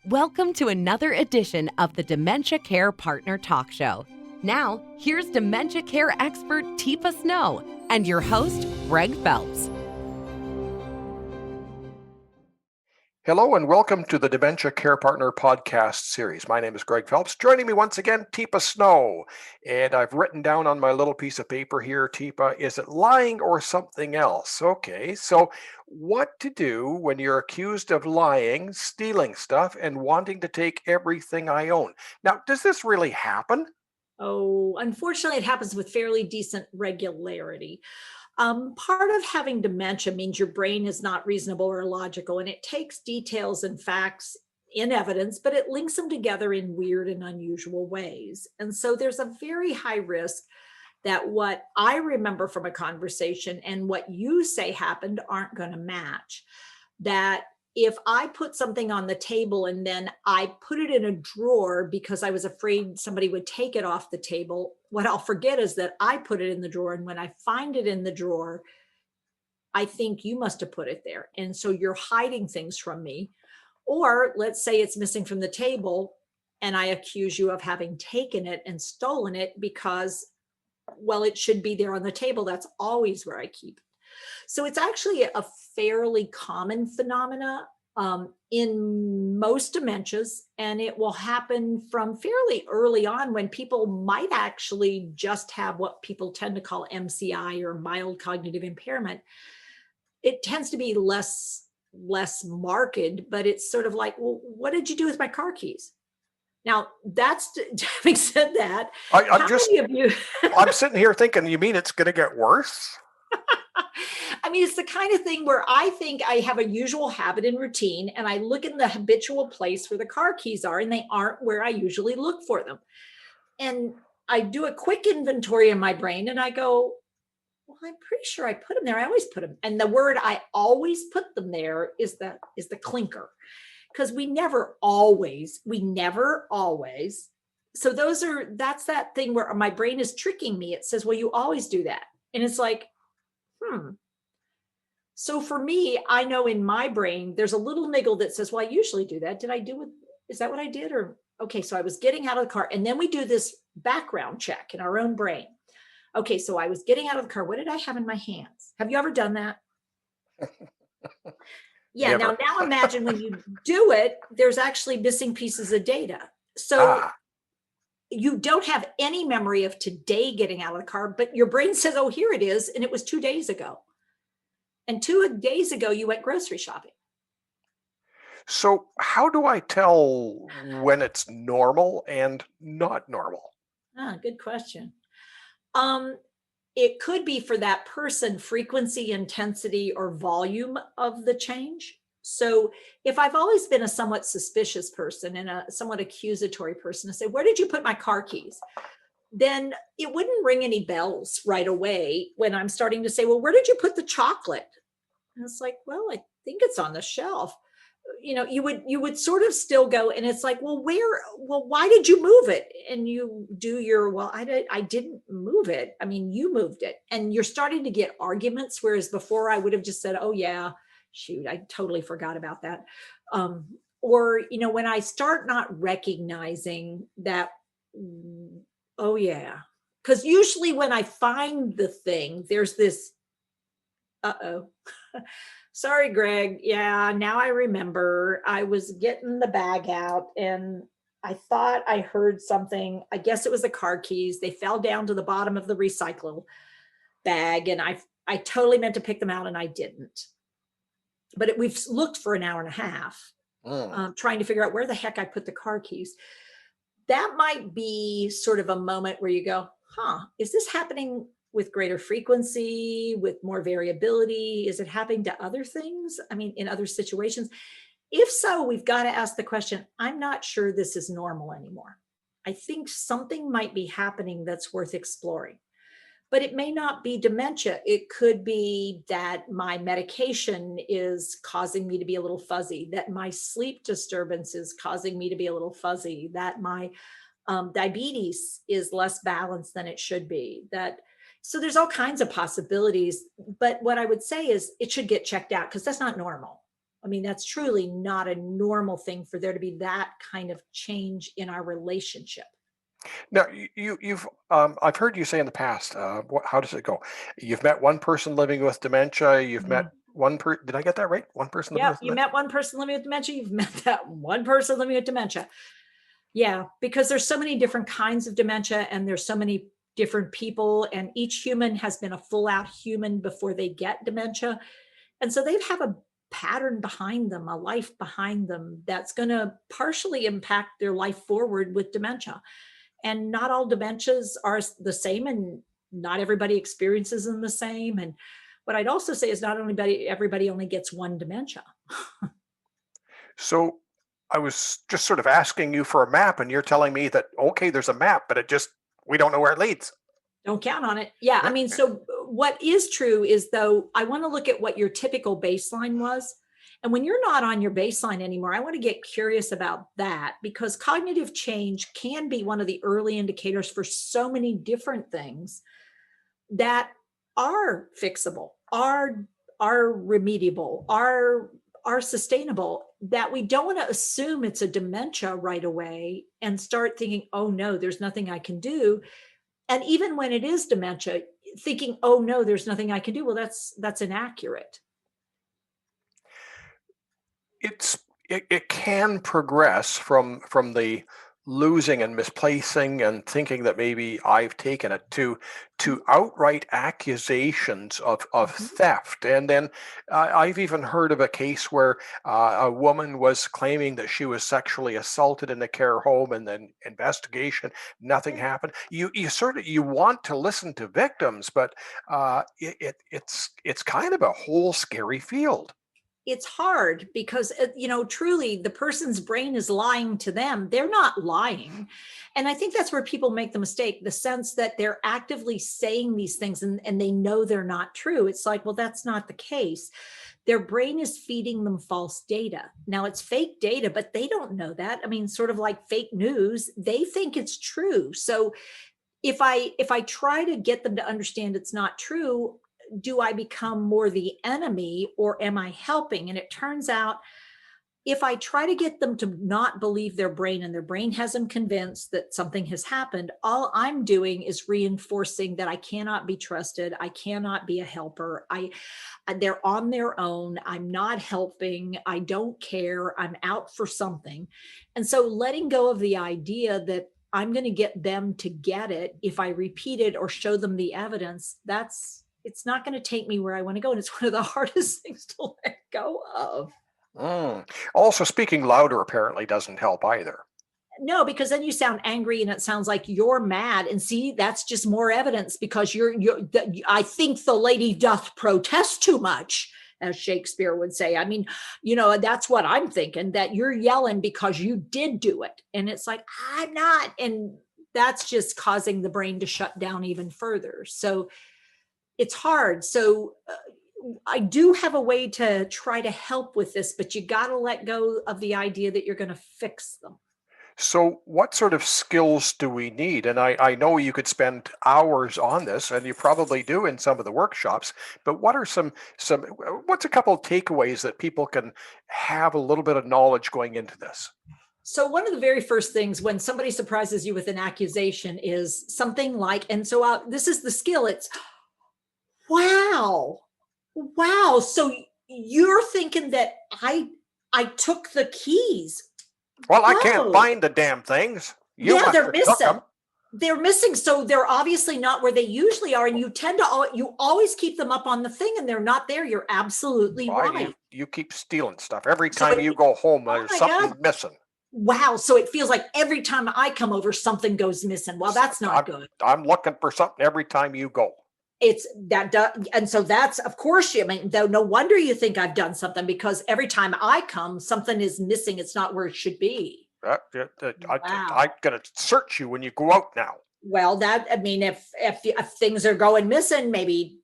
Welcome to another edition of the Dementia Care Partner Talk Show. Now, here's dementia care expert Teepa and your host, Greg Phelps. Hello and welcome to the Dementia Care Partner podcast series. My name is Greg Phelps. Joining me once again, Teepa. And I've written down on my little piece of paper here, Teepa, is it lying or something else? Okay, so what to do when you're accused of lying, stealing stuff, and wanting to take everything I own? Now, does this really happen? Oh, unfortunately, it happens with fairly decent regularity. Part of having dementia means your brain is not reasonable or logical, and it takes details and facts in evidence, but it links them together in weird and unusual ways. And so there's a very high risk that what I remember from a conversation and what you say happened aren't going to match. That if I put something on the table and then I put it in a drawer because I was afraid somebody would take it off the table, what I'll forget is that I put it in the drawer. And when I find it in the drawer, I think you must have put it there. And so you're hiding things from me. Or let's say it's missing from the table and I accuse you of having taken it and stolen it because, well, it should be there on the table. That's always where I keep it. So it's actually a fairly common phenomena in most dementias, and it will happen from fairly early on when people might actually just have what people tend to call MCI or mild cognitive impairment. It tends to be less marked, but it's sort of like, well, what did you do with my car keys? Now, that's having said that, I'm sitting here thinking, you mean it's going to get worse? I mean, it's the kind of thing where I think I have a usual habit and routine, and I look in the habitual place where the car keys are, and they aren't where I usually look for them. And I do a quick inventory in my brain, and I go, well, I'm pretty sure I put them there. I always put them. And the word I always put them there is the clinker, because we never always. So that's that thing where my brain is tricking me. It says, well, you always do that. And it's like, So for me, I know in my brain, there's a little niggle that says, well, I usually do that. Is that what I did? Or, okay, so I was getting out of the car. And then we do this background check in our own brain. Okay, so I was getting out of the car. What did I have in my hands? Have you ever done that? Yeah. Never. Now imagine when you do it, there's actually missing pieces of data. So you don't have any memory of today getting out of the car, but your brain says, oh, here it is. And it was 2 days ago. And 2 days ago, you went grocery shopping. So how do I tell when it's normal and not normal? Good question. It could be for that person, frequency, intensity, or volume of the change. So if I've always been a somewhat suspicious person and a somewhat accusatory person, to say, where did you put my car keys? Then it wouldn't ring any bells right away when I'm starting to say, well, where did you put the chocolate? And it's like, well, I think it's on the shelf. You would sort of still go, and it's like, well, why did you move it? And you do I didn't move it. I mean, you moved it. And you're starting to get arguments, whereas before I would have just said, oh yeah, shoot, I totally forgot about that. Or, when I start not recognizing that, oh yeah, because usually when I find the thing, there's this, sorry, Greg. Yeah, now I remember. I was getting the bag out and I thought I heard something. I guess it was the car keys. They fell down to the bottom of the recycle bag, and I totally meant to pick them out and I didn't. But we've looked for an hour and a half trying to figure out where the heck I put the car keys. That might be sort of a moment where you go, is this happening with greater frequency, with more variability? Is it happening to other things? I mean, in other situations? If so, we've got to ask the question, I'm not sure this is normal anymore. I think something might be happening that's worth exploring. But it may not be dementia. It could be that my medication is causing me to be a little fuzzy, that my sleep disturbance is causing me to be a little fuzzy, that my diabetes is less balanced than it should be. So there's all kinds of possibilities. But what I would say is it should get checked out, because that's not normal. I mean, that's truly not a normal thing for there to be that kind of change in our relationship. Now, you've I've heard you say in the past. How does it go? You've met one person living with dementia. You've met Mhm. one per. Did I get that right? One person living Yep. with You dementia. met one person living with dementia. You've met that one person living with dementia. Yeah, because there's so many different kinds of dementia and there's so many different people, and each human has been a full out human before they get dementia. And so they have a pattern behind them, a life behind them that's going to partially impact their life forward with dementia. And not all dementias are the same, and not everybody experiences them the same. And what I'd also say is not only everybody only gets one dementia. So I was just sort of asking you for a map, and you're telling me that okay, there's a map, but it just we don't know where it leads. Don't count on it. Yeah. I Yeah, mean, yeah. so what is true is, though, I want to look at what your typical baseline was. And when you're not on your baseline anymore, I want to get curious about that, because cognitive change can be one of the early indicators for so many different things that are fixable, are remediable, are sustainable, that we don't want to assume it's a dementia right away and start thinking, oh no, there's nothing I can do. And even when it is dementia, thinking, oh no, there's nothing I can do. Well, that's inaccurate. It can progress from the losing and misplacing and thinking that maybe I've taken it to outright accusations of Mhm. theft. And then I've even heard of a case where a woman was claiming that she was sexually assaulted in the care home, and then investigation, nothing happened. You sort of you want to listen to victims, but it's kind of a whole scary field. It's hard because, truly the person's brain is lying to them. They're not lying. And I think that's where people make the mistake, the sense that they're actively saying these things, and they know they're not true. It's like, well, that's not the case. Their brain is feeding them false data. Now it's fake data, but they don't know that. I mean, sort of like fake news, they think it's true. So if I try to get them to understand it's not true, do I become more the enemy or am I helping? And it turns out, if I try to get them to not believe their brain and their brain has them convinced that something has happened, all I'm doing is reinforcing that I cannot be trusted. I cannot be a helper. They're on their own. I'm not helping. I don't care. I'm out for something. And so letting go of the idea that I'm going to get them to get it if I repeat it or show them the evidence, it's not going to take me where I want to go. And it's one of the hardest things to let go of. Mm. Also, speaking louder apparently doesn't help either. No, because then you sound angry and it sounds like you're mad. And see, that's just more evidence, because I think the lady doth protest too much, as Shakespeare would say. I mean, that's what I'm thinking, that you're yelling because you did do it. And it's like, I'm not. And that's just causing the brain to shut down even further. So it's hard. So I do have a way to try to help with this, but you got to let go of the idea that you're going to fix them. So, what sort of skills do we need? And I know you could spend hours on this, and you probably do in some of the workshops. But what are what's a couple of takeaways that people can have a little bit of knowledge going into this? So, one of the very first things when somebody surprises you with an accusation is something like, and so this is the skill. It's, wow, wow. So you're thinking that I took the keys. Well, I can't Whoa. find the damn things. You Yeah, must they're have took missing. them. They're missing. So they're obviously not where they usually are. And you tend to, you always keep them up on the thing and they're not there. You're absolutely Why right. you keep stealing stuff every So time you go home? oh There's my God. something missing. Wow. So it feels like every time I come over, something goes missing. Well, that's not I'm good. I'm looking for something every time you go. It's that, and so that's, of course, I mean, though, no wonder you think I've done something, because every time I come, something is missing. It's not where it should be. I'm Wow. gonna search you when you go out now. Well, that, I mean, if things are going missing, maybe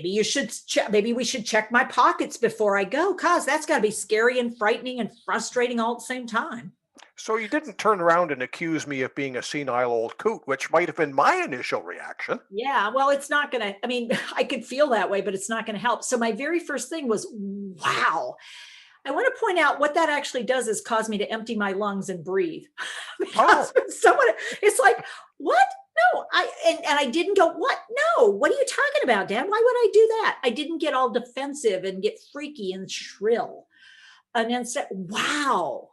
you should check. Maybe we should check my pockets before I go, cause that's got to be scary and frightening and frustrating all at the same time. So you didn't turn around and accuse me of being a senile old coot, which might have been my initial reaction. Yeah, well, it's not gonna. I mean, I could feel that way, but it's not gonna help. So my very first thing was, wow. I want to point out what that actually does is cause me to empty my lungs and breathe. Oh, Because when someone, it's like, what? No, and I didn't go, what? No, what are you talking about, Dad? Why would I do that? I didn't get all defensive and get freaky and shrill. And then said, wow.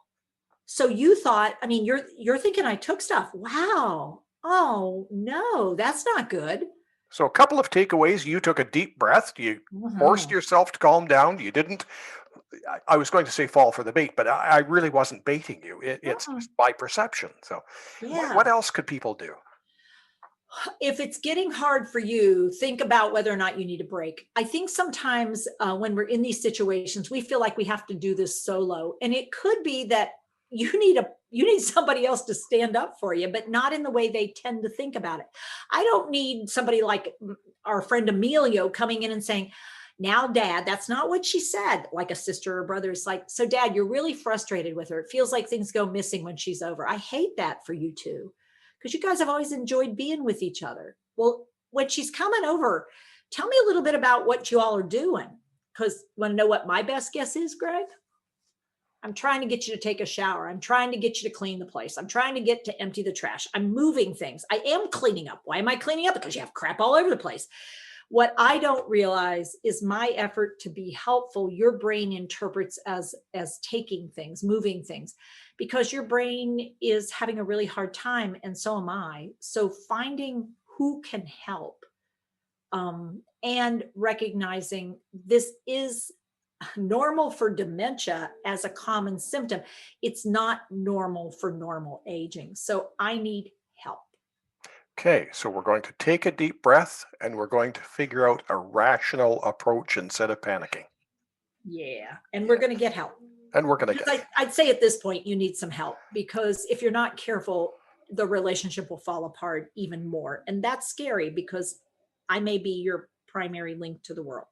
So you thought, I mean, you're thinking I took stuff. Wow. Oh no, that's not good. so a couple of takeaways. You took a deep breath. You forced Mhm. yourself to calm down. You didn't, I was going to say fall for the bait, but I really wasn't baiting you. It's Mm-mm. just by perception. So what Yeah. else could people do? If it's getting hard for you, think about whether or not you need a break. I think sometimes when we're in these situations, we feel like we have to do this solo, and it could be that you need somebody else to stand up for you, but not in the way they tend to think about it. I don't need somebody like our friend Emilio coming in and saying, "Now, Dad, that's not what she said." Like a sister or brother is like, "So, Dad, you're really frustrated with her. It feels like things go missing when she's over. I hate that for you two." Because you guys have always enjoyed being with each other. Well, when she's coming over, tell me a little bit about what you all are doing. Because want to know what my best guess is, Greg? I'm trying to get you to take a shower. I'm trying to get you to clean the place. I'm trying to get to empty the trash. I'm moving things. I am cleaning up. Why am I cleaning up? Because you have crap all over the place. What I don't realize is my effort to be helpful, your brain interprets as taking things, moving things, because your brain is having a really hard time, and so am I. So finding who can help, and recognizing this is normal for dementia as a common symptom. It's not normal for normal aging. So I need help. Okay, so we're going to take a deep breath and we're going to figure out a rational approach instead of panicking. Yeah. And we're going to get help. And we're going to Because get I'd say at this point, you need some help, because if you're not careful, the relationship will fall apart even more. And that's scary because I may be your primary link to the world.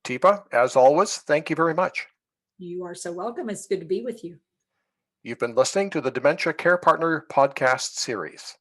Teepa, as always, thank you very much. You are so welcome. It's good to be with you. You've been listening to the Dementia Care Partner podcast series.